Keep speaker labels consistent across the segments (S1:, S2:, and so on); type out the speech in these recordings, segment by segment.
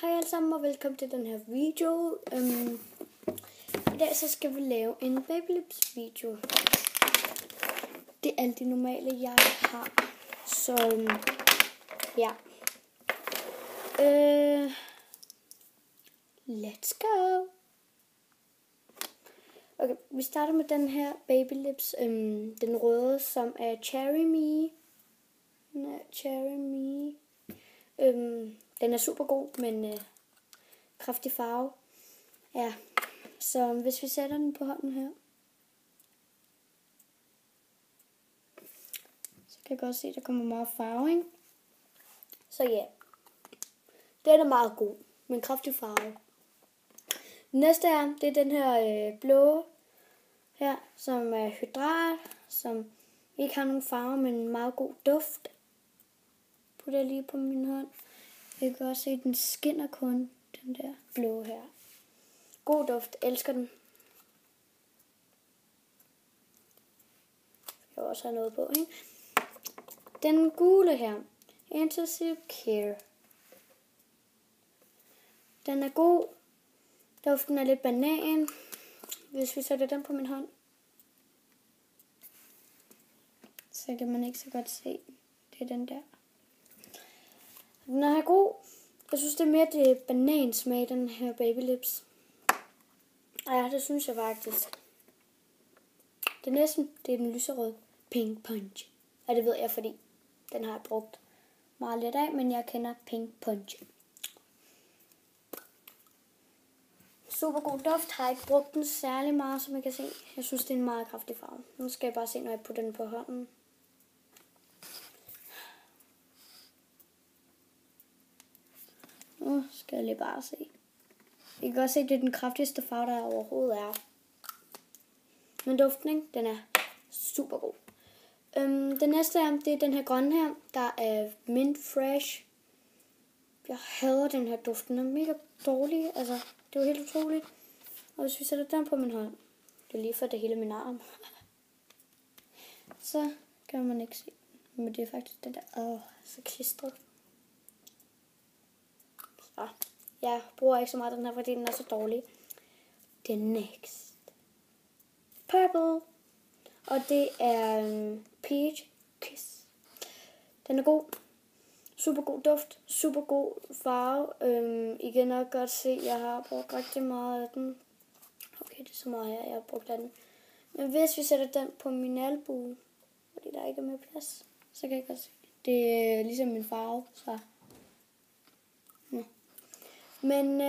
S1: Hej alle sammen og velkommen til den her video. I dag så skal vi lave en Baby Lips video. Det er alt det normale jeg har. Så ja. Let's go. Okay, vi starter med den her Baby Lips. Den røde, som er Cherry Me. Cherry Me. Den er super god, men kraftig farve. Ja, så hvis vi sætter den på hånden her, så kan jeg godt se, at der kommer meget farve, ikke? Så ja, den er meget god, med en kraftig farve. Næste er, det er den her blå her, som er hydrat, som ikke har nogen farve, men en meget god duft. Putter jeg lige på min hånd. Jeg kan også se, at den skinner kun, den der blå her. God duft, elsker den. Jeg vil også have noget på, ikke? Den gule her, Intensive Care. Den er god. Duften er lidt banan. Hvis vi sætter den på min hånd, så kan man ikke så godt se. Det er den der. Den er god. Jeg synes, det er mere det banansmag, den her Baby Lips. Ja, det synes jeg faktisk. Det næste, det er den lyserøde Pink Punch. Ja, det ved jeg, fordi den har jeg brugt meget lidt af, men jeg kender Pink Punch. Super god duft. Har ikke brugt den særlig meget, som jeg kan se. Jeg synes, det er en meget kraftig farve. Nu skal jeg bare se, når jeg putter den på hånden. Nu skal jeg lige bare se. I kan godt se, at det er den kraftigste farve, der overhovedet er. Men duften, ikke? Den er super god. Den næste er, det er den her grønne her. Der er Mint Fresh. Jeg hader den her duft. Den er mega dårlig. Altså, det var helt utroligt. Og hvis vi sætter den på min hånd. Det er lige for det hele min arm. Så kan man ikke se. Men det er faktisk den der. Så klistret. Så. Jeg bruger ikke så meget den her, fordi den er så dårlig. The next. Purple. Og det er Peach Kiss. Den er god. Super god duft. Super god farve. I kan nok godt se, at jeg har brugt rigtig meget af den. Okay, det er så meget her, jeg har brugt af den. Men hvis vi sætter den på min albue, fordi der ikke er mere plads, så kan jeg godt se. Det er ligesom min farve, så. Men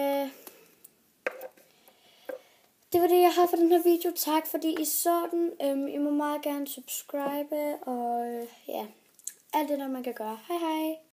S1: det var det, jeg har for den her video. Tak fordi I så den. I må meget gerne subscribe og ja, alt det der man kan gøre. Hej hej.